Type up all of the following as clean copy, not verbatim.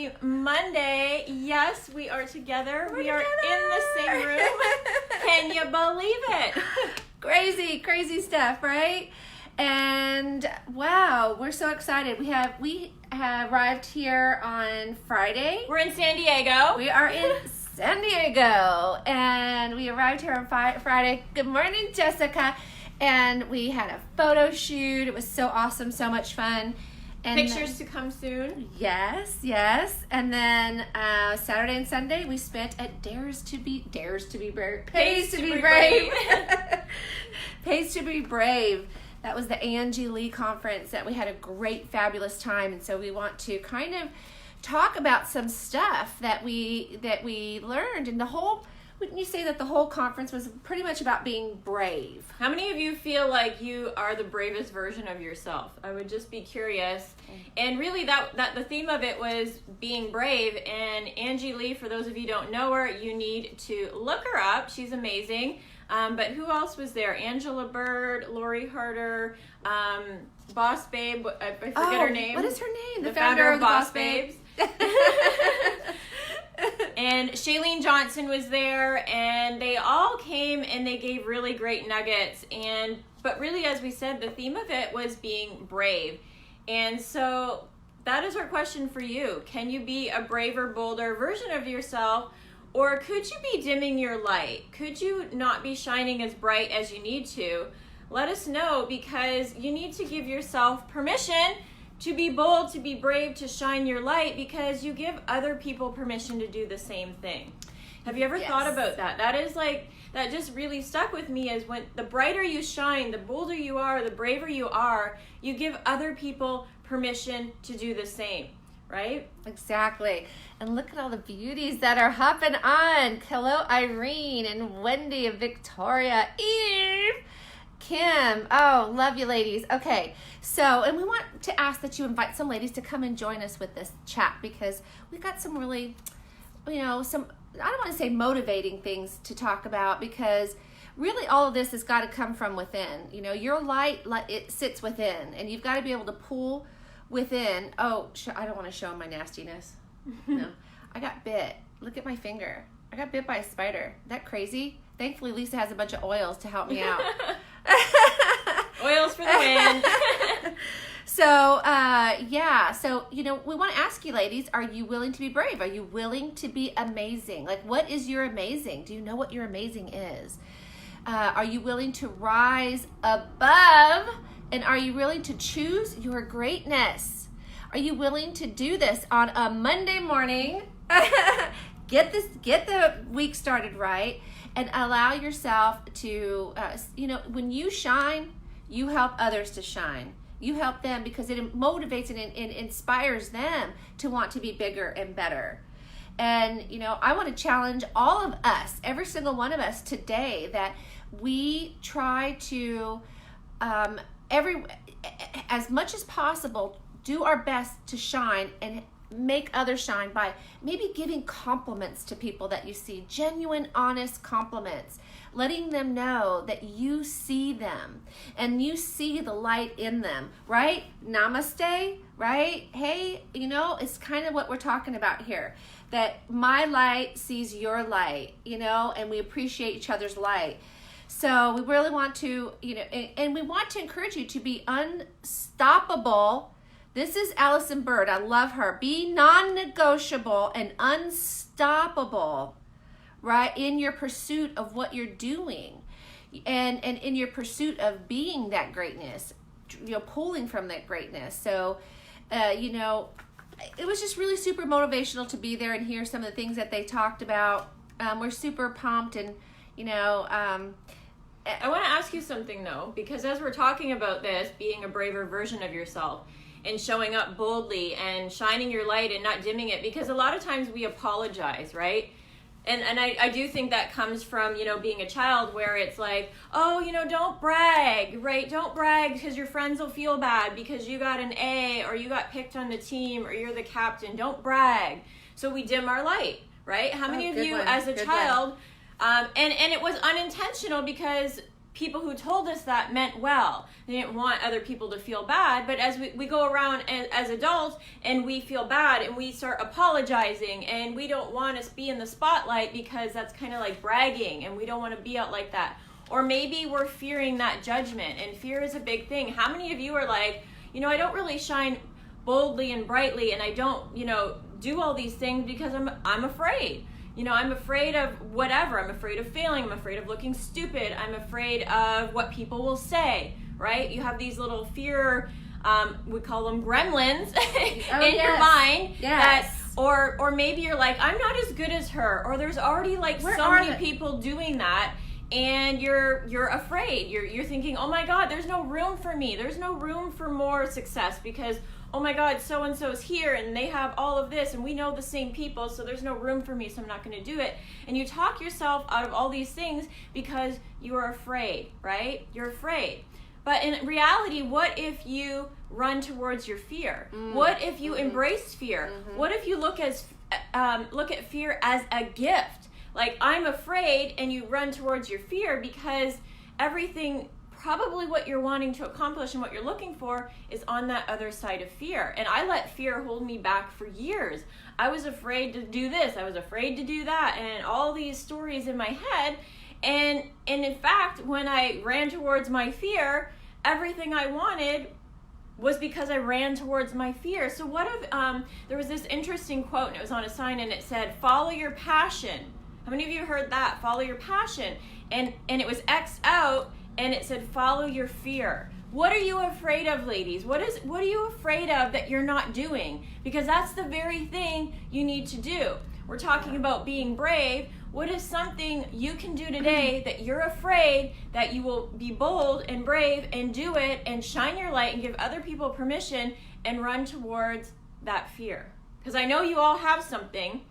Happy Monday. Yes, we are together. We are in the same room. Can you believe it? Crazy stuff, right? And wow, we're so excited. We have arrived here on Friday. We're in San Diego. We are in San Diego, and we arrived here on Friday. Good morning, Jessica. And we had a photo shoot. It was so awesome, so much fun. And Pictures to come soon. Yes. And then Saturday and Sunday we spent at Pays to be Brave. Pays to be Brave. That was the Angie Lee conference that we had a great, fabulous time. And so we want to kind of talk about some stuff that we learned. And wouldn't you say that the whole conference was pretty much about being brave? How many of you feel like you are the bravest version of yourself? I would just be curious. And really that the theme of it was being brave. And Angie Lee, for those of you who don't know her, you need to look her up. She's amazing. But who else was there? Angela Bird, Lori Harder, Boss Babe, I forget her name. What is her name? The founder of Boss Babes. And Shailene Johnson was there, and they all came and they gave really great nuggets. But really, as we said, the theme of it was being brave. And so that is our question for you. Can you be a braver, bolder version of yourself? Or could you be dimming your light? Could you not be shining as bright as you need to? Let us know, because you need to give yourself permission to be bold, to be brave, to shine your light, because you give other people permission to do the same thing. Have you ever thought about that? That just really stuck with me, is when the brighter you shine, the bolder you are, the braver you are, you give other people permission to do the same, right? Exactly. And look at all the beauties that are hopping on. Hello, Irene and Wendy and Victoria, Eve, Kim. Oh, love you ladies. Okay, so, and we want to ask that you invite some ladies to come and join us with this chat, because we've got some really, I don't want to say motivating things to talk about, because really all of this has got to come from within. Your light, it sits within, and you've got to be able to pull within. Oh, I don't want to show my nastiness. No, I got bit. Look at my finger. I got bit by a spider. Isn't that crazy? Thankfully, Lisa has a bunch of oils to help me out. Oils for the win. So, we want to ask you, ladies, are you willing to be brave? Are you willing to be amazing? Like, what is your amazing? Do you know what your amazing is? Are you willing to rise above? And are you willing to choose your greatness? Are you willing to do this on a Monday morning? Get the week started right, and allow yourself to, when you shine, you help others to shine. You help them because it motivates and inspires them to want to be bigger and better. And, I want to challenge all of us, every single one of us today, that we try to, as much as possible, do our best to shine and make others shine by maybe giving compliments to people that you see, genuine, honest compliments, letting them know that you see them and you see the light in them, right? Namaste, right? Hey, it's kind of what we're talking about here, that my light sees your light, and we appreciate each other's light. So we really want to, and we want to encourage you to be unstoppable. This is Allison Bird. I love her. Be non-negotiable and unstoppable, right, in your pursuit of what you're doing, and in your pursuit of being that greatness, pulling from that greatness. So, it was just really super motivational to be there and hear some of the things that they talked about. We're super pumped, and, I want to ask you something, though, because as we're talking about this, being a braver version of yourself, and showing up boldly and shining your light and not dimming it, because a lot of times we apologize, right? And I do think that comes from, being a child, where it's like, oh, don't brag, right? Don't brag because your friends will feel bad because you got an A, or you got picked on the team, or you're the captain. Don't brag. So we dim our light, right? How many of you as a child, and it was unintentional, because people who told us that meant well. They didn't want other people to feel bad. But as we go around as adults and we feel bad and we start apologizing and we don't want to be in the spotlight because that's kind of like bragging and we don't want to be out like that. Or maybe we're fearing that judgment, and fear is a big thing. How many of you are like, I don't really shine boldly and brightly, and I don't, do all these things because I'm afraid. I'm afraid of whatever. I'm afraid of failing. I'm afraid of looking stupid. I'm afraid of what people will say, right? You have these little fear, we call them gremlins in your mind. Yes. Or maybe you're like, I'm not as good as her. Or there's already so many people doing that. And you're afraid. You're thinking, oh my God, there's no room for me. There's no room for more success because, oh my God, so-and-so's here and they have all of this and we know the same people, so there's no room for me, so I'm not going to do it. And you talk yourself out of all these things because you are afraid, right? You're afraid. But in reality, what if you run towards your fear? What if you embrace fear? What if you look at fear as a gift? Like, I'm afraid, and you run towards your fear because everything, probably what you're wanting to accomplish and what you're looking for is on that other side of fear. And I let fear hold me back for years. I was afraid to do this. I was afraid to do that. And all these stories in my head. And in fact, when I ran towards my fear, everything I wanted was because I ran towards my fear. So what if there was this interesting quote, and it was on a sign, and it said, follow your passion. How many of you heard that? Follow your passion. And it was X out, and it said, follow your fear. What are you afraid of, ladies? What are you afraid of that you're not doing? Because that's the very thing you need to do. We're talking about being brave. What is something you can do today that you're afraid that you will be bold and brave and do it and shine your light and give other people permission and run towards that fear? Because I know you all have something.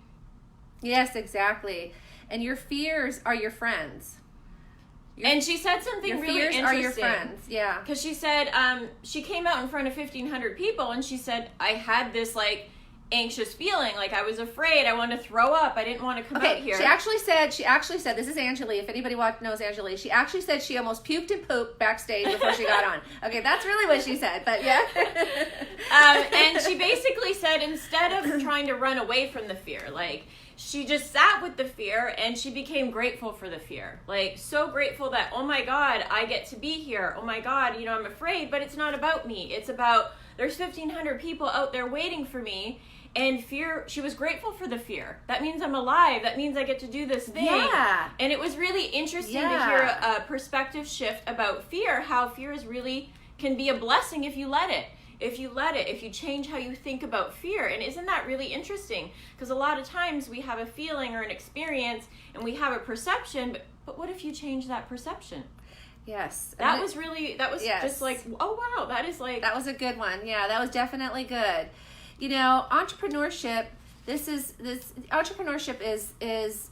Yes, exactly. And your fears are your friends. And she said something really interesting. Your fears are your friends, yeah. Because she said, she came out in front of 1,500 people, and she said, I had this, anxious feeling, I was afraid, I wanted to throw up, I didn't want to come out here. She actually said, this is Angela, if anybody knows Angela, she actually said she almost puked and pooped backstage before she got on. Okay, that's really what she said, but yeah. And she basically said, instead of trying to run away from the fear, she just sat with the fear and she became grateful for the fear. So grateful that, oh my God, I get to be here. Oh my God, I'm afraid, but it's not about me. It's about, there's 1,500 people out there waiting for me. And fear, she was grateful for the fear. That means I'm alive. That means I get to do this thing. Yeah. And it was really interesting to hear a perspective shift about fear, how fear can be a blessing if you let it. If you change how you think about fear. And isn't that really interesting? Because a lot of times we have a feeling or an experience and we have a perception, but what if you change that perception? Yes. That was just oh wow, that was a good one. Yeah, that was definitely good. Entrepreneurship, entrepreneurship is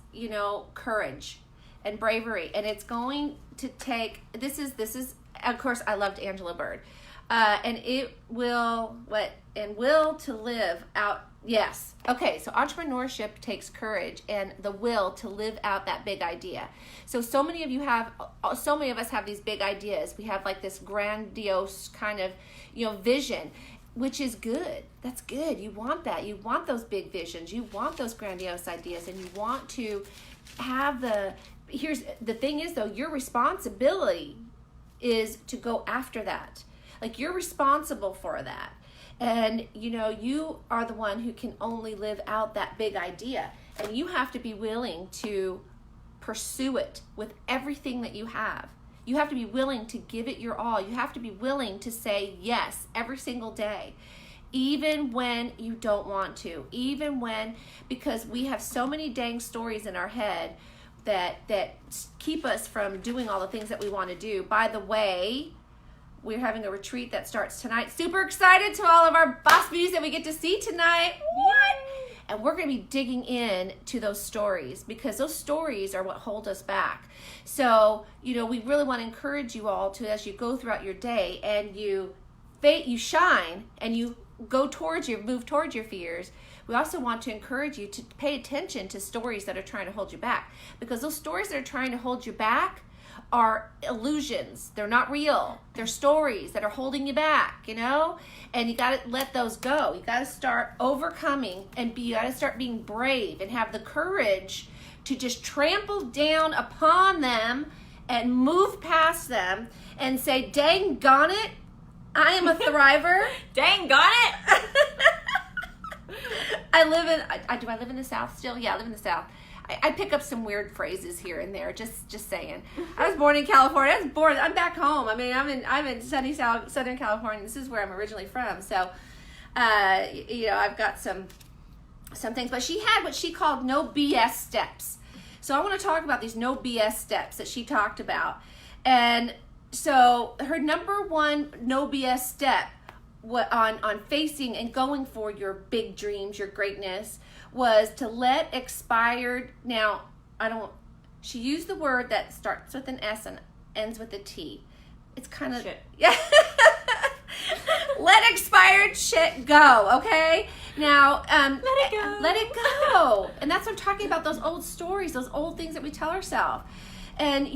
courage and bravery, and it's going to take, this is of course I loved Angela Bird. And it will to live out. Yes. Okay. So entrepreneurship takes courage and the will to live out that big idea. So many of us have these big ideas. We have this grandiose kind of, vision, which is good. That's good. You want that. You want those big visions. You want those grandiose ideas, and you want to have here's the thing is though, your responsibility is to go after that. You're responsible for that. And, you are the one who can only live out that big idea. And you have to be willing to pursue it with everything that you have. You have to be willing to give it your all. You have to be willing to say yes every single day, even when you don't want to, because we have so many dang stories in our head that keep us from doing all the things that we want to do. By the way, we're having a retreat that starts tonight. Super excited to all of our boss bees that we get to see tonight. What? And we're going to be digging in to those stories, because those stories are what hold us back. So, we really want to encourage you all to, as you go throughout your day and you shine and you move towards your fears, we also want to encourage you to pay attention to stories that are trying to hold you back, because those stories that are trying to hold you back are illusions. They're not real. They're stories that are holding you back, you know? And you got to let those go. You got to start overcoming and you got to start being brave and have the courage to just trample down upon them and move past them and say, dang gone it, I am a thriver. Dang got it. I live in the South still? Yeah, I live in the South. I pick up some weird phrases here and there. Just saying. I was born in California. I'm back home. I mean, I'm in sunny Southern California. This is where I'm originally from. So, I've got some things. But she had what she called no BS steps. So I want to talk about these no BS steps that she talked about. And so her number one no BS step on facing and going for your big dreams, your greatness, was to let expired, she used the word that starts with an S and ends with a T. It's kind of, shit. Yeah. Let expired shit go, okay? Now, let it go. Let it go. And that's what I'm talking about, those old stories, those old things that we tell ourselves. And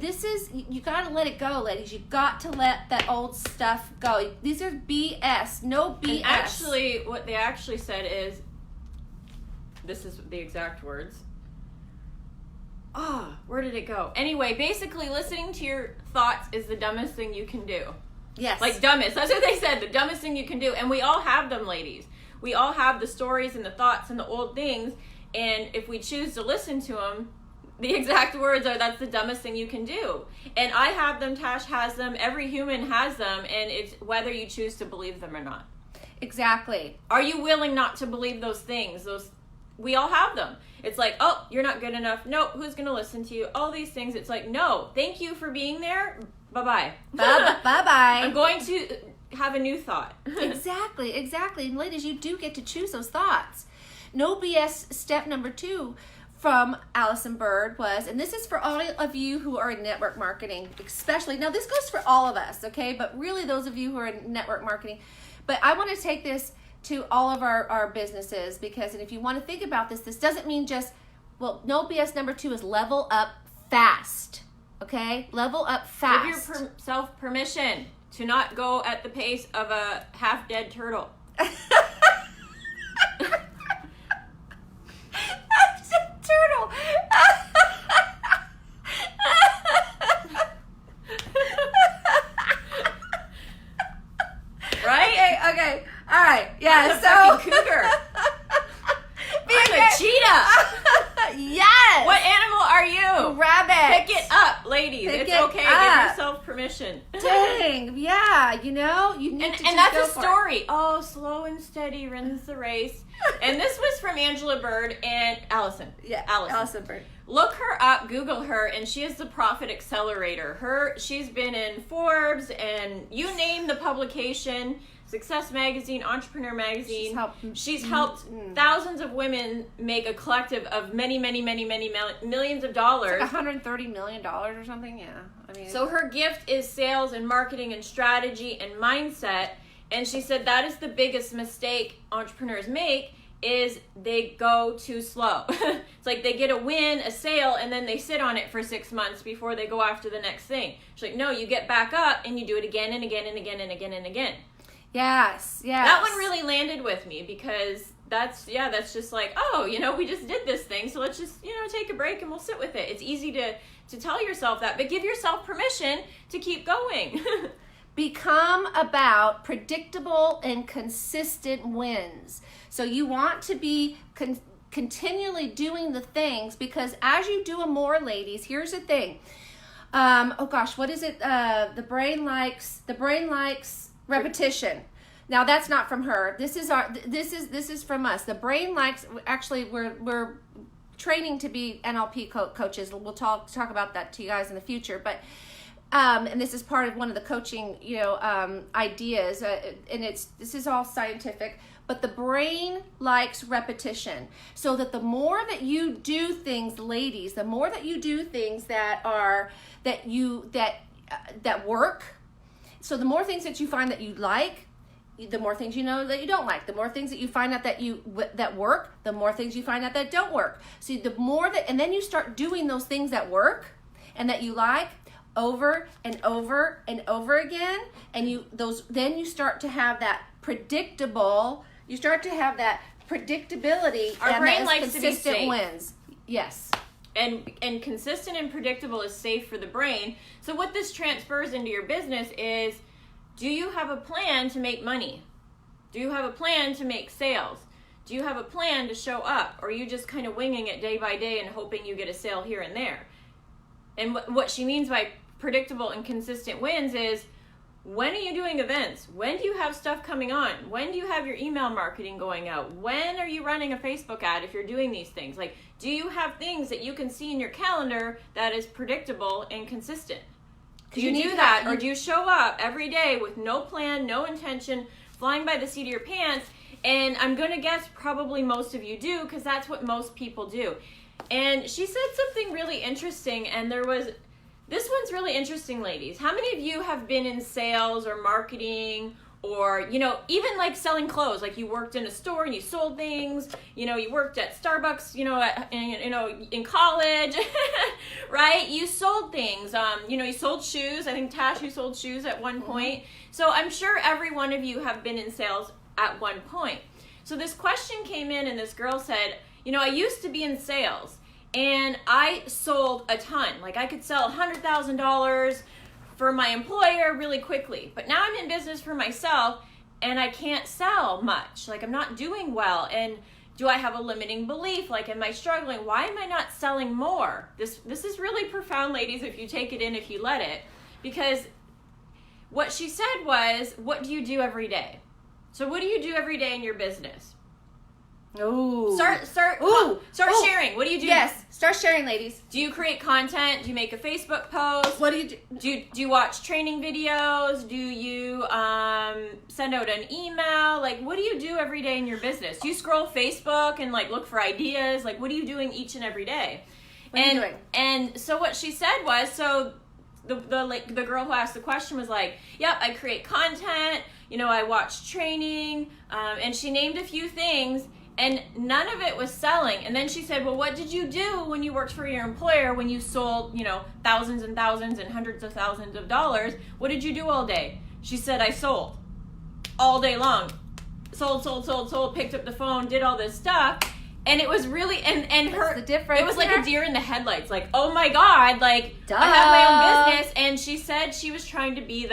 this is, you got to let it go, ladies. You got to let that old stuff go. These are BS, no BS. And actually, what they actually said is, this is the exact words. Where did it go? Anyway, basically, listening to your thoughts is the dumbest thing you can do. Yes. Like dumbest. That's what they said. The dumbest thing you can do. And we all have them, ladies. We all have the stories and the thoughts and the old things. And if we choose to listen to them, the exact words are, that's the dumbest thing you can do. And I have them, Tash has them, every human has them, and it's whether you choose to believe them or not. Exactly. Are you willing not to believe those things? We all have them. It's like, oh, you're not good enough. No, who's going to listen to you? All these things. It's like, no, thank you for being there. Bye-bye. Bye-bye. I'm going to have a new thought. Exactly. And ladies, you do get to choose those thoughts. No BS step number 2 from Allison Bird was, and this is for all of you who are in network marketing, especially, now this goes for all of us, okay, but really those of you who are in network marketing, but I want to take this to all of our businesses, because, and if you want to think about this doesn't mean just, well, no BS number 2 is level up fast, okay, level up fast. Give yourself permission to not go at the pace of a half-dead turtle. Turtle. Right? Okay. All right. Yeah. I'm a fucking cougar. I'm a cheetah. Yes. What animal are you? Rabbit. Pick it up, ladies. Pick it's it okay. up. Give yourself permission. Dang. Yeah. You need and to that's go a for story. Oh, slow and steady wins the race. And this was from Angela Bird and Allison. Yeah. Allison Bird. Look her up, Google her, and she is the Profit Accelerator. She's been in Forbes and you name the publication, Success Magazine, Entrepreneur Magazine. She's helped thousands of women make a collective of many, many, many, many millions of dollars. It's like $130 million or something, yeah. So her gift is sales and marketing and strategy and mindset. And she said that is the biggest mistake entrepreneurs make, is they go too slow. It's like they get a win, a sale, and then they sit on it for 6 months before they go after the next thing. She's like, no, you get back up and you do it again and again and again and again and again. Yes. That one really landed with me, because that's just like, oh, we just did this thing, so let's just, take a break and we'll sit with it. It's easy to tell yourself that, but give yourself permission to keep going. Become about predictable and consistent wins. So you want to be continually doing the things, because as you do them more, ladies, here's the thing. What is it? The brain likes repetition. Now that's not from her. This is from us. The brain likes, actually we're training to be NLP coaches. We'll talk about that to you guys in the future, but and this is part of one of the coaching, ideas, and this is all scientific, but the brain likes repetition. So that the more that you do things, ladies, the more that you do things that work, so the more things that you find that you like, the more things you know that you don't like. The more things that you find out that work, the more things you find out that don't work. So the more and then you start doing those things that work, and that you like over and over and over again, and then you start to have that predictability. Our and brain that likes to be consistent safe. wins. Yes. And consistent and predictable is safe for the brain. So what this transfers into your business is, do you have a plan to make money? Do you have a plan to make sales? Do you have a plan to show up? Or are you just kind of winging it day by day and hoping you get a sale here and there? And what she means by predictable and consistent wins is, when are you doing events? When do you have stuff coming on? When do you have your email marketing going out? When are you running a Facebook ad if you're doing these things? Like, do you have things that you can see in your calendar that is predictable and consistent? Do you do that, or do you show up every day with no plan, no intention, flying by the seat of your pants? And I'm going to guess probably most of you do, because that's what most people do. And she said something really interesting, and this one's really interesting, ladies. How many of you have been in sales or marketing, or, even like selling clothes? Like, you worked in a store and you sold things, you worked at Starbucks, in college, right? You sold things, you sold shoes. I think, Tash, you sold shoes at one point. So I'm sure every one of you have been in sales at one point. So this question came in, and this girl said, I used to be in sales, and I sold a ton. Like, I could sell $100,000 for my employer really quickly. But now I'm in business for myself, and I can't sell much. Like, I'm not doing well. And do I have a limiting belief? Like, am I struggling? Why am I not selling more? This is really profound, ladies, if you take it in, if you let it. Because what she said was, what do you do every day? So what do you do every day in your business? Ooh. Start sharing. What do you do? Yes, start sharing, ladies. Do you create content? Do you make a Facebook post? What do you do? Do you watch training videos? Do you send out an email? Like, what do you do every day in your business? Do you scroll Facebook and like look for ideas? Like, what are you doing each and every day? What are you doing? And so what she said was, the girl who asked the question was like, yep, I create content, I watch training, and she named a few things, and none of it was selling. And then she said, well, what did you do when you worked for your employer, when you sold, thousands and thousands and hundreds of thousands of dollars? What did you do all day? She said, I sold all day long. Sold, picked up the phone, did all this stuff. And it was really, and her, the difference. It was like a deer in the headlights. Like, oh my God, like, duh. I have my own business. And she said she was trying to be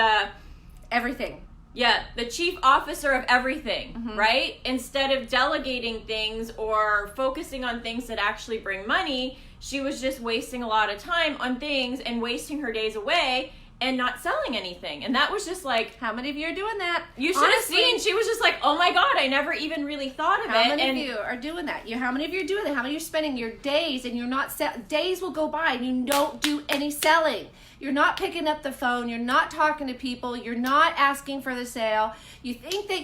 everything. Yeah, the chief officer of everything, right? Instead of delegating things or focusing on things that actually bring money, she was just wasting a lot of time on things and wasting her days away and not selling anything. And that was just like, how many of you are doing that? You should have seen. She was just like, oh my God, I never even really thought of it. How many of you are doing that? How many of you are doing that? How many of you are spending your days and you're not days will go by and you don't do any selling? You're not picking up the phone. You're not talking to people. You're not asking for the sale. You think that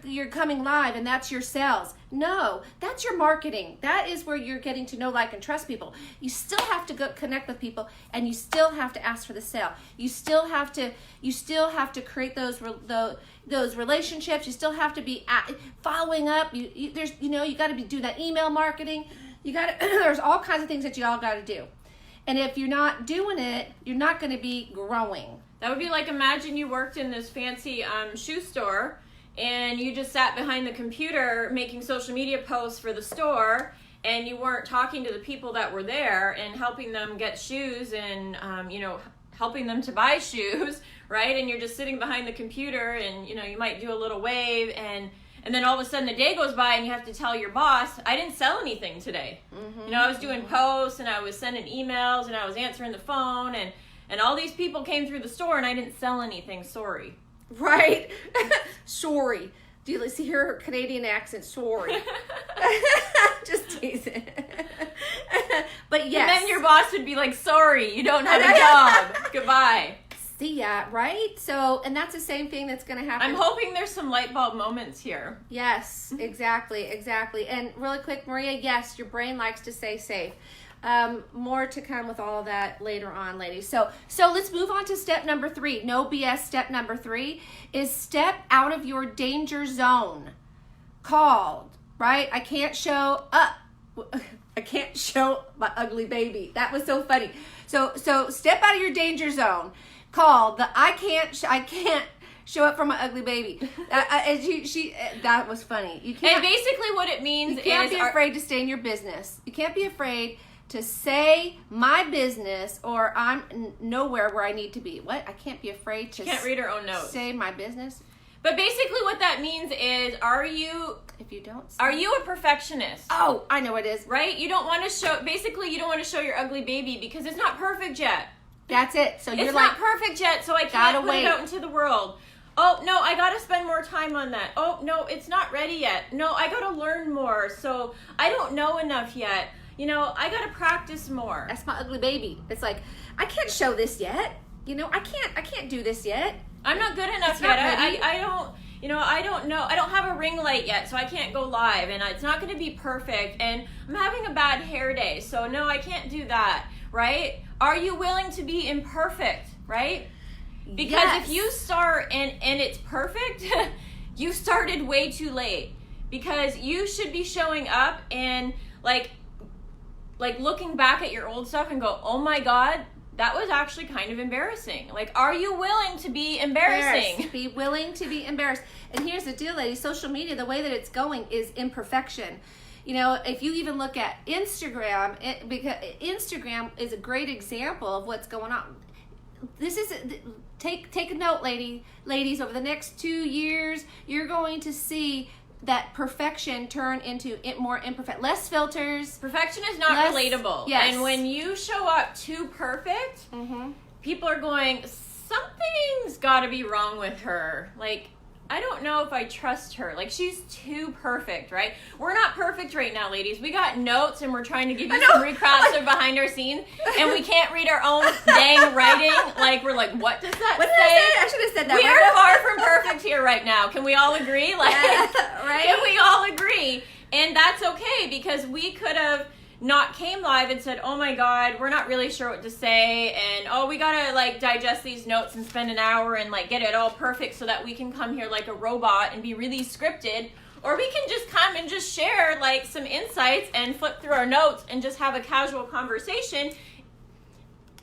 you're coming live and that's your sales. No, that's your marketing. That is where you're getting to know, like, and trust people. You still have to go connect with people, and you still have to ask for the sale. You still have to create those relationships. You still have to be following up. You got to be doing that email marketing. There's all kinds of things that you all got to do. And if you're not doing it, you're not going to be growing. That would be like, imagine you worked in this fancy shoe store and you just sat behind the computer making social media posts for the store, and you weren't talking to the people that were there and helping them get shoes and, helping them to buy shoes, right? And you're just sitting behind the computer and, you might do a little wave, and then all of a sudden the day goes by and you have to tell your boss, I didn't sell anything today. I was doing posts and I was sending emails and I was answering the phone, and all these people came through the store and I didn't sell anything. Sorry. Right? Sorry. Do you see her Canadian accent? Sorry. Just teasing. But yes. And then your boss would be like, sorry, you don't have a job. Goodbye. See ya, right? So, and that's the same thing that's going to happen. I'm hoping there's some light bulb moments here. Yes, exactly. And really quick, Maria, yes, your brain likes to stay safe. More to come with all of that later on, ladies. So let's move on to step number 3. No BS. Step number 3 is step out of your danger zone. Called, right? I can't show up. I can't show my ugly baby. That was so funny. So step out of your danger zone. Call the I can't show up for my ugly baby. That was funny. You can't. And basically, what it means you can't is be afraid to stay in your business. You can't be afraid to say my business or I'm nowhere where I need to be. What? I can't be afraid to. Can't read her own notes. Say my business. But basically, what that means is, if you don't, are you a perfectionist? Oh, I know it is. Right? You don't want to show. Basically, you don't want to show your ugly baby because it's not perfect yet. That's it. So you're it's like, not perfect yet, so I can't put it out into the world. Oh, no, I got to spend more time on that. Oh, no, it's not ready yet. No, I got to learn more, so I don't know enough yet. You know, I got to practice more. That's my ugly baby. It's like, I can't show this yet. You know, I can't do this yet. I'm not good enough yet. I don't know. I don't have a ring light yet, so I can't go live, and it's not going to be perfect, and I'm having a bad hair day, so no, I can't do that, right? Are you willing to be imperfect, right? Because if you start and it's perfect, you started way too late. Because you should be showing up and like looking back at your old stuff and go, oh my God, that was actually kind of embarrassing. Like, are you willing to be embarrassing? Be willing to be embarrassed. And here's the deal, ladies. Social media, the way that it's going is imperfection. You know, if you even look at Instagram, because Instagram is a great example of what's going on. This is take a note, ladies. Over the next 2 years, you're going to see that perfection turn into more imperfect, less filters. Perfection is not relatable. Yes. And when you show up too perfect, people are going, something's got to be wrong with her. Like, I don't know if I trust her. Like, she's too perfect, right? We're not perfect right now, ladies. We got notes, and we're trying to give you some recaps of behind our scenes, and we can't read our own dang writing. Like, we're like, what does that say? I should have said that. We are far from perfect here right now. Can we all agree? Like, right? Can we all agree? And that's okay, because we could have not came live and said, oh my God, we're not really sure what to say, and oh, we gotta like digest these notes and spend an hour and like get it all perfect so that we can come here like a robot and be really scripted, or we can just come and just share like some insights and flip through our notes and just have a casual conversation.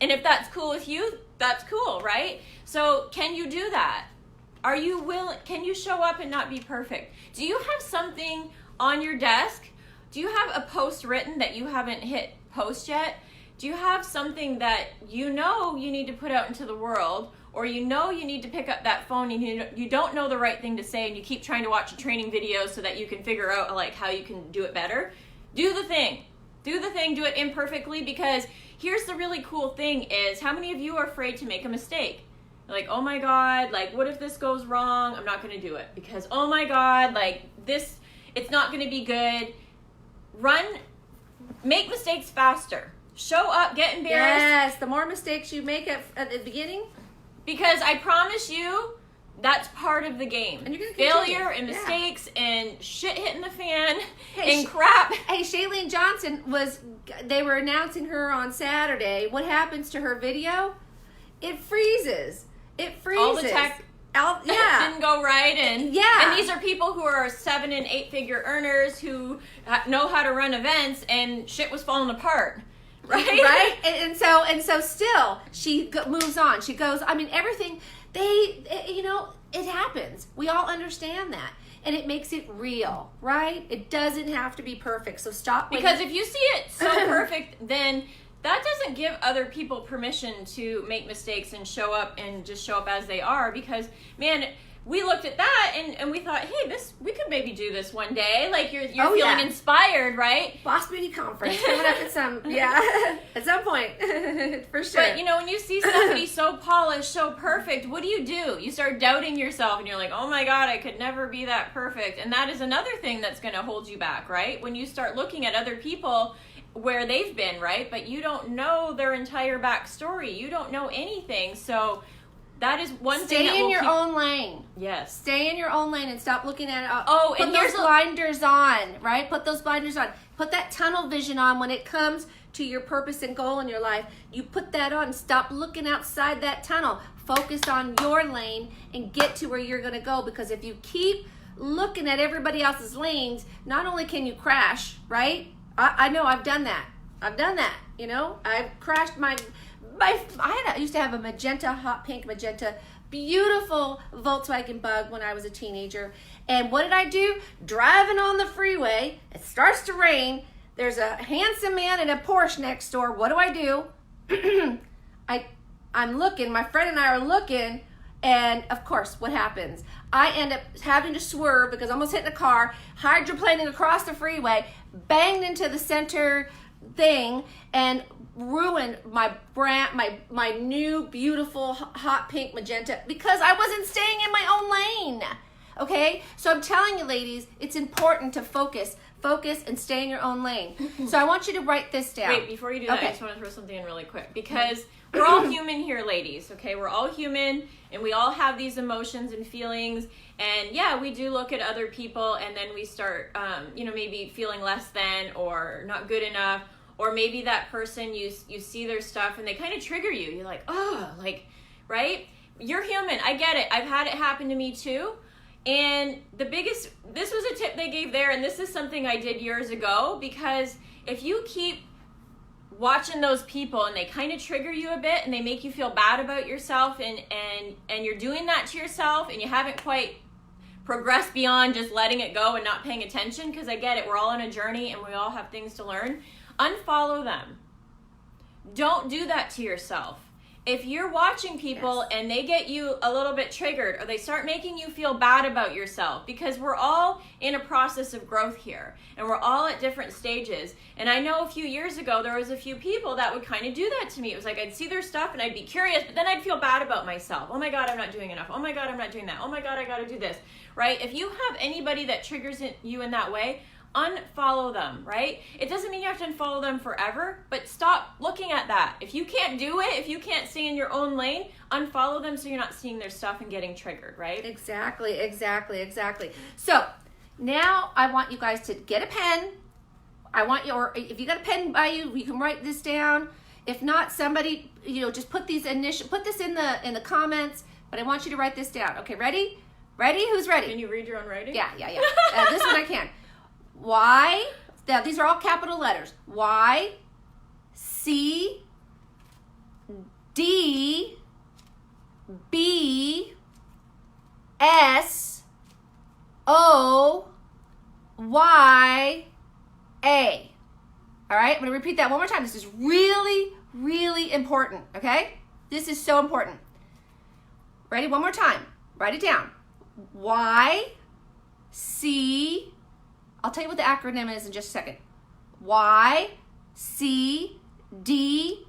And if that's cool with you, that's cool, right? So can you do that? Are you willing? Can you show up and not be perfect? Do you have something on your desk? Do you have a post written that you haven't hit post yet? Do you have something that you know you need to put out into the world, or you know you need to pick up that phone and you don't know the right thing to say and you keep trying to watch a training video so that you can figure out like how you can do it better? Do the thing. Do the thing, do it imperfectly, because here's the really cool thing is, how many of you are afraid to make a mistake? Like, oh my God, like what if this goes wrong? I'm not gonna do it because, oh my God, like this, it's not gonna be good. Make mistakes faster. Show up, get embarrassed. Yes, the more mistakes you make at the beginning. Because I promise you, that's part of the game. And you're gonna failure and mistakes and shit hitting the fan and crap. Hey, Shailene Johnson they were announcing her on Saturday. What happens to her video? It freezes. All the tech didn't go right, and these are people who are 7- and 8-figure earners who know how to run events, and shit was falling apart, right? And so still she moves on. She goes. I mean, everything it happens. We all understand that, and it makes it real, right? It doesn't have to be perfect. So stop. Because if you see it so perfect, then that doesn't give other people permission to make mistakes and show up as they are. Because, man, we looked at that and we thought, hey, we could maybe do this one day. Like you're feeling inspired, right? Boss Beauty Conference coming up at some point, for sure. But when you see somebody so polished, so perfect, what do? You start doubting yourself, and you're like, oh my God, I could never be that perfect. And that is another thing that's going to hold you back, right? When you start looking at other people where they've been, right? But you don't know their entire backstory. You don't know anything. So that is one thing. Stay in your own lane. Yes. Stay in your own lane and stop looking at it. Put those blinders on, right? Put those blinders on. Put that tunnel vision on when it comes to your purpose and goal in your life. You put that on. Stop looking outside that tunnel. Focus on your lane and get to where you're going to go. Because if you keep looking at everybody else's lanes, not only can you crash, right? I know I've done that. You know, I've crashed I used to have a magenta, hot pink magenta, beautiful Volkswagen Bug when I was a teenager. And what did I do? Driving on the freeway, it starts to rain. There's a handsome man in a Porsche next door. What do? I'm looking, my friend and I are looking, and of course, what happens? I end up having to swerve because I'm almost hitting a car, hydroplaning across the freeway, banged into the center thing, and ruined my new beautiful hot pink magenta because I wasn't staying in my own lane. Okay? So I'm telling you, ladies, it's important to focus and stay in your own lane. So I want you to write this down. Wait, before you do that, I just want to throw something in really quick because we're all human here, ladies, okay? We're all human, and we all have these emotions and feelings, and yeah, we do look at other people, and then we start, maybe feeling less than or not good enough, or maybe that person, you see their stuff, and they kind of trigger you. You're like, oh, right? You're human. I get it. I've had it happen to me too. And this was a tip they gave there, and this is something I did years ago, because if you keep watching those people and they kind of trigger you a bit and they make you feel bad about yourself and you're doing that to yourself and you haven't quite progressed beyond just letting it go and not paying attention, because I get it, we're all on a journey and we all have things to learn, unfollow them. Don't do that to yourself. If you're watching people and they get you a little bit triggered or they start making you feel bad about yourself, because we're all in a process of growth here and we're all at different stages. And I know a few years ago there was a few people that would kind of do that to me. It was like I'd see their stuff and I'd be curious, but then I'd feel bad about myself. Oh my God, I'm not doing enough. Oh my God, I'm not doing that. Oh my God, I got to do this, right? If you have anybody that triggers you in that way, unfollow them, right? It doesn't mean you have to unfollow them forever, but stop looking at that. If you can't do it, if you can't stay in your own lane, unfollow them so you're not seeing their stuff and getting triggered, right? Exactly. So now I want you guys to get a pen. Or if you got a pen by you, you can write this down. If not, somebody, just put this in the comments, but I want you to write this down. Okay, ready? Who's ready? Can you read your own writing? Yeah. This one I can. Y, now these are all capital letters. Y, C, D, B, S, O, Y, A. All right, I'm going to repeat that one more time. This is really, really important, okay? This is so important. Ready? One more time. Write it down. Y, C, I'll tell you what the acronym is in just a second. Y, C, D,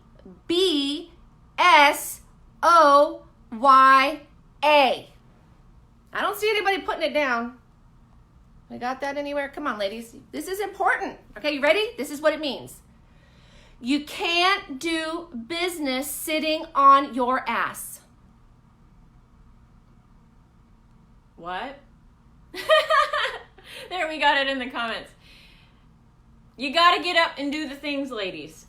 B, S, O, Y, A. I don't see anybody putting it down. I got that anywhere? Come on, ladies. This is important. Okay, you ready? This is what it means. You can't do business sitting on your ass. What? There, we got it in the comments. You got to get up and do the things, ladies.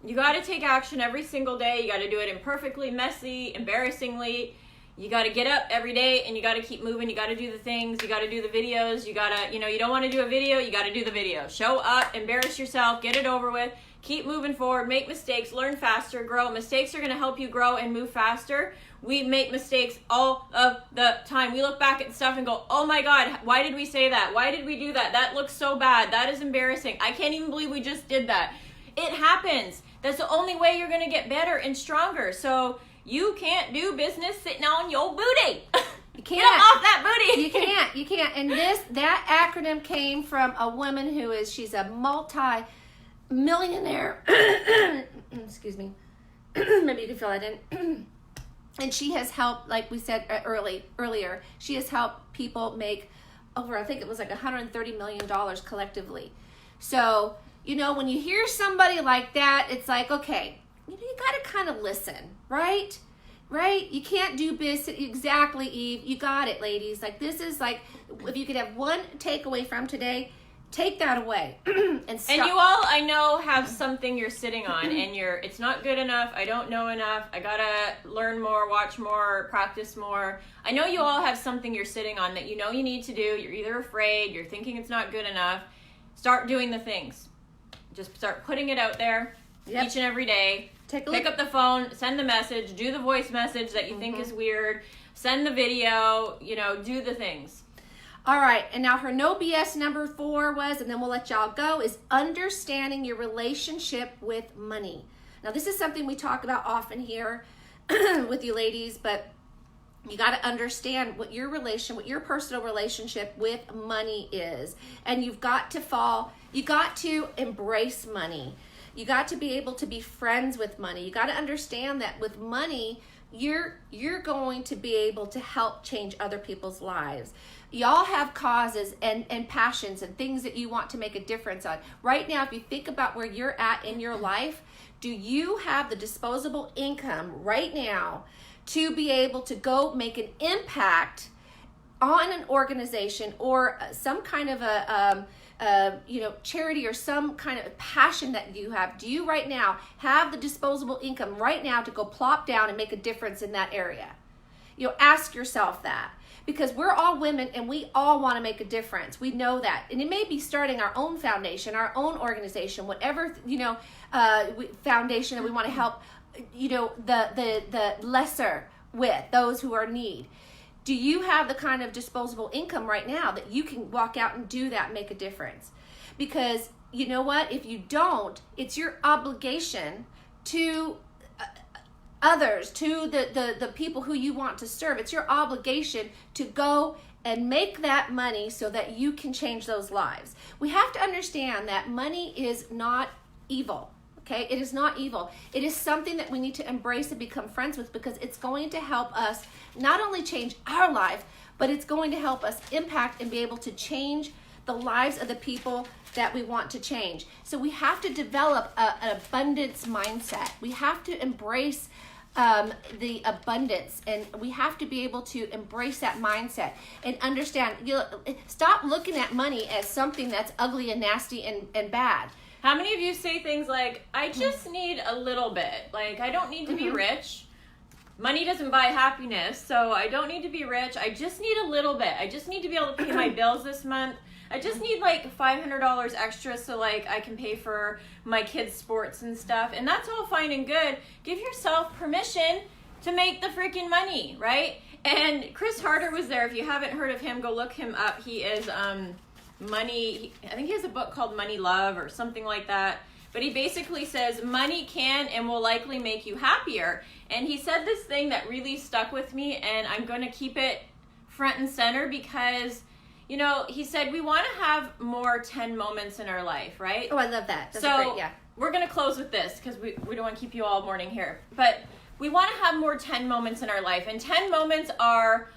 You got to take action every single day. You got to do it imperfectly, messy, embarrassingly. You got to get up every day and you got to keep moving. You got to do the things. You got to do the videos. You got to, you don't want to do a video. You got to do the video. Show up, embarrass yourself, get it over with. Keep moving forward, make mistakes, learn faster, grow. Mistakes are going to help you grow and move faster. We make mistakes all of the time. We look back at stuff and go, oh my God, why did we say that? Why did we do that? That looks so bad. That is embarrassing. I can't even believe we just did that. It happens. That's the only way you're going to get better and stronger. So you can't do business sitting on your booty. You can't. Get off that booty. You can't. And that acronym came from a woman she's a multi-millionaire. Excuse me. Maybe you can fill that in. And she has helped, like we said earlier, she has helped people make over, I think it was like $130 million collectively. So, when you hear somebody like that, it's like, okay, you got to kind of listen, right? Right? You can't do business. Exactly, Eve. You got it, ladies. Like, this is like, if you could have one takeaway from today, take that away and stop. And you all, I know, have something you're sitting on and it's not good enough. I don't know enough. I gotta learn more, watch more, practice more. I know you all have something you're sitting on that you need to do. You're either afraid, you're thinking it's not good enough. start doing the things. Just start putting it out there each and every day. Pick up the phone, send the message, do the voice message that you think is weird, send the video, do the things. All right, and now her no BS number 4 was, and then we'll let y'all go, is understanding your relationship with money. Now, this is something we talk about often here with you ladies, but you got to understand what your personal relationship with money is. And you've got to embrace money. You got to be able to be friends with money. You got to understand that with money, you're going to be able to help change other people's lives. Y'all have causes and passions and things that you want to make a difference on. Right now, if you think about where you're at in your life, do you have the disposable income right now to be able to go make an impact on an organization or some kind of a charity or some kind of passion that you have? Do you right now have the disposable income right now to go plop down and make a difference in that area? Ask yourself that, because we're all women and we all want to make a difference. We know that. And it may be starting our own foundation, our own organization, whatever, foundation that we want to help, the lesser with, those who are in need. Do you have the kind of disposable income right now that you can walk out and do that and make a difference? Because you know what? If you don't, it's your obligation to others, to the people who you want to serve. It's your obligation to go and make that money so that you can change those lives. We have to understand that money is not evil. Okay, it is not evil. It is something that we need to embrace and become friends with, because it's going to help us not only change our life, but it's going to help us impact and be able to change the lives of the people that we want to change. So we have to develop an abundance mindset. We have to embrace the abundance, and we have to be able to embrace that mindset and understand. Stop looking at money as something that's ugly and nasty and bad. How many of you say things like, I just need a little bit? Like, I don't need to be rich. Money doesn't buy happiness, so I don't need to be rich. I just need a little bit. I just need to be able to pay my bills this month. I just need like $500 extra so like I can pay for my kids' sports and stuff. And that's all fine and good. Give yourself permission to make the freaking money, right? And Chris Harder was there. If you haven't heard of him, go look him up. He is money. I think he has a book called Money Love or something like that. But he basically says money can and will likely make you happier. And he said this thing that really stuck with me, and I'm going to keep it front and center because, he said we want to have more 10 moments in our life, right? Oh, I love that. That's so great, yeah. We're going to close with this because we don't want to keep you all morning here. But we want to have more 10 moments in our life. And 10 moments are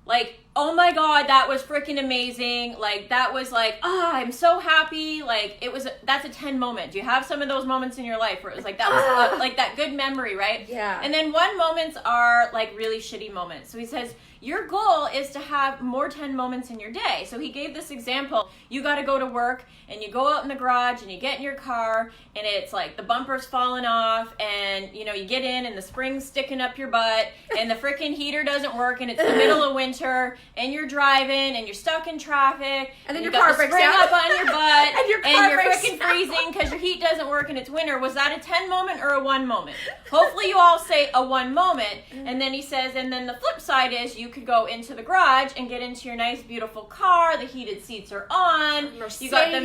like, oh my God, that was freaking amazing. Like, that was like, I'm so happy. Like, that's a 10 moment. Do you have some of those moments in your life where it was like, that was like that good memory, right? Yeah. And then 1 moments are like really shitty moments. So he says, your goal is to have more 10 moments in your day. So he gave this example. You got to go to work and you go out in the garage and you get in your car and it's like the bumper's falling off and, you get in and the spring's sticking up your butt and the freaking heater doesn't work and it's the middle of winter and you're driving and you're stuck in traffic and then your car breaks down up on your butt and you're freaking freezing because your heat doesn't work and it's winter. Was that a 10 moment or a 1 moment? Hopefully you all say a 1 moment. And then he says, and then the flip side is you could go into the garage and get into your nice beautiful car. The heated seats are on. Mercedes. You got the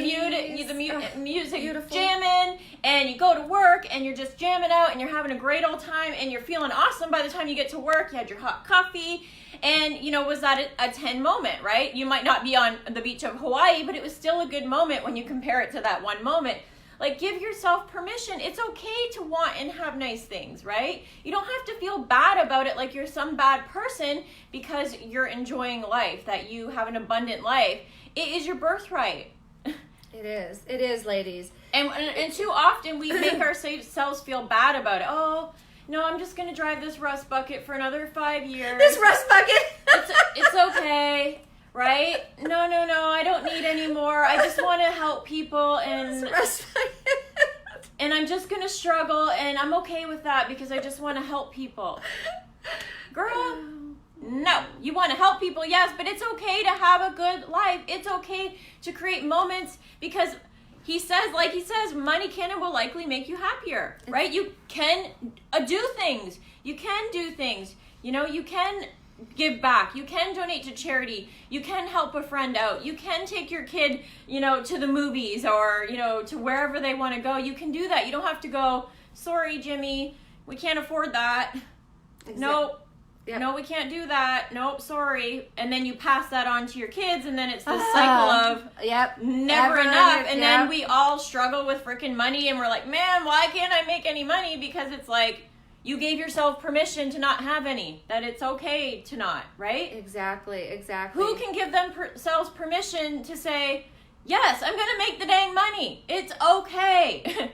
music beautiful. Jamming, and you go to work and you're just jamming out and you're having a great old time and you're feeling awesome by the time you get to work. You had your hot coffee. And, was that a 10 moment, right? You might not be on the beach of Hawaii, but it was still a good moment when you compare it to that 1 moment. Like, give yourself permission. It's okay to want and have nice things, right? You don't have to feel bad about it like you're some bad person because you're enjoying life, that you have an abundant life. It is your birthright. It is. It is, ladies. And too often we make ourselves feel bad about it. Oh, no, I'm just going to drive this rust bucket for another 5 years. This rust bucket? It's okay. Right? No, I don't need any more. I just want to help people and I'm just going to struggle and I'm okay with that because I just want to help people. Girl, No. You want to help people, yes, but it's okay to have a good life. It's okay to create moments because he says, money can and will likely make you happier, right? You can do things. You can do things. You can give back. You can donate to charity. You can help a friend out. You can take your kid, to the movies or, to wherever they want to go. You can do that. You don't have to go, sorry, Jimmy, we can't afford that. Exactly. No. Yep. No, we can't do that. Nope, sorry. And then you pass that on to your kids, and then it's this cycle of never enough. And then we all struggle with freaking money, and we're like, man, why can't I make any money? Because it's like you gave yourself permission to not have any, that it's okay to not, right? Exactly. Who can give themselves permission to say, yes, I'm going to make the dang money. It's okay.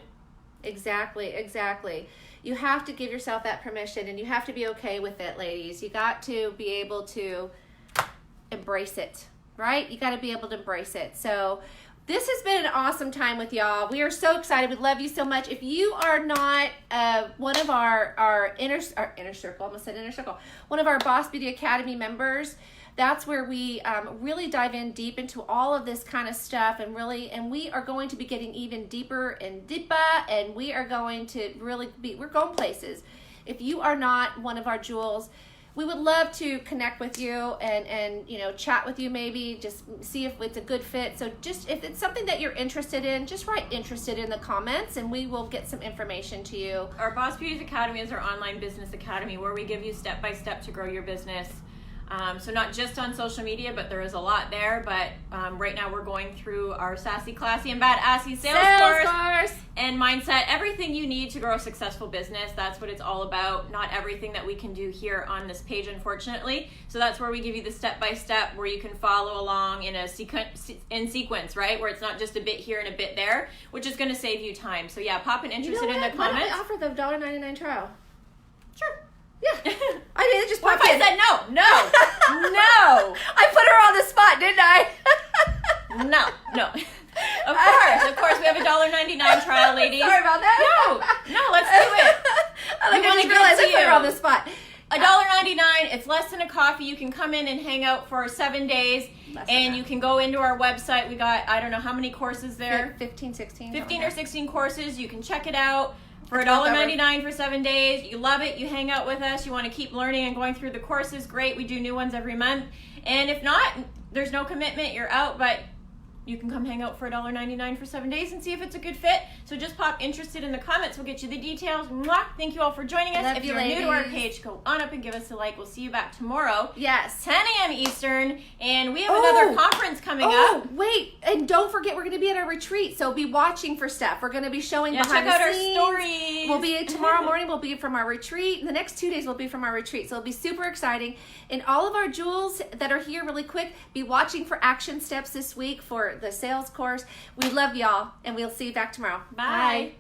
Exactly. You have to give yourself that permission, and you have to be okay with it, ladies. You got to be able to embrace it, right? You got to be able to embrace it. So this has been an awesome time with y'all. We are so excited. We love you so much. If you are not one of our inner circle, almost said inner circle, one of our Boss Beauty Academy members, that's where we really dive in deep into all of this kind of stuff, and we are going to be getting even deeper, and we are going to we're going places. If you are not one of our jewels, we would love to connect with you and chat with you, maybe just see if it's a good fit. So just if it's something that you're interested in, just write interested in the comments, and we will get some information to you. Our Boss Beauty Academy is our online business academy where we give you step-by-step to grow your business. So not just on social media, but there is a lot there. But right now we're going through our Sassy, Classy, and Badassy sales course and mindset. Everything you need to grow a successful business. That's what it's all about. Not everything that we can do here on this page, unfortunately. So that's where we give you the step-by-step where you can follow along in sequence, right? Where it's not just a bit here and a bit there, which is going to save you time. So yeah, pop an interested in the comments. Why don't we offer the $1.99 trial? Sure. Yeah. I mean, it just popped in. I said no. No. I put her on the spot, didn't I? No. Of course, we have a $1.99 trial, ladies. Sorry about that. No, let's do it. I just realized I put her on the spot. $1.99. It's less than a coffee. You can come in and hang out for 7 days, and you can go into our website. We got, I don't know how many courses there. 15, 16. 15 or 16 courses. You can check it out. For $1.99 for 7 days. You love it. You hang out with us. You want to keep learning and going through the courses. Great. We do new ones every month. And if not, there's no commitment. You're out, but you can come hang out for $1.99 for 7 days and see if it's a good fit. So just pop interested in the comments. We'll get you the details. Mwah. Thank you all for joining us. If you're new to our page, go on up and give us a like. We'll see you back tomorrow. Yes. 10 a.m. Eastern. And we have another conference coming up. Oh, wait. And don't forget, we're going to be at our retreat. So be watching for stuff. We're going to be showing behind the scenes. Check out our stories. We'll be tomorrow morning. We'll be from our retreat. The next 2 days will be from our retreat. So it'll be super exciting. And all of our jewels that are here really quick, be watching for action steps this week for the sales course. We love y'all, and we'll see you back tomorrow. Bye.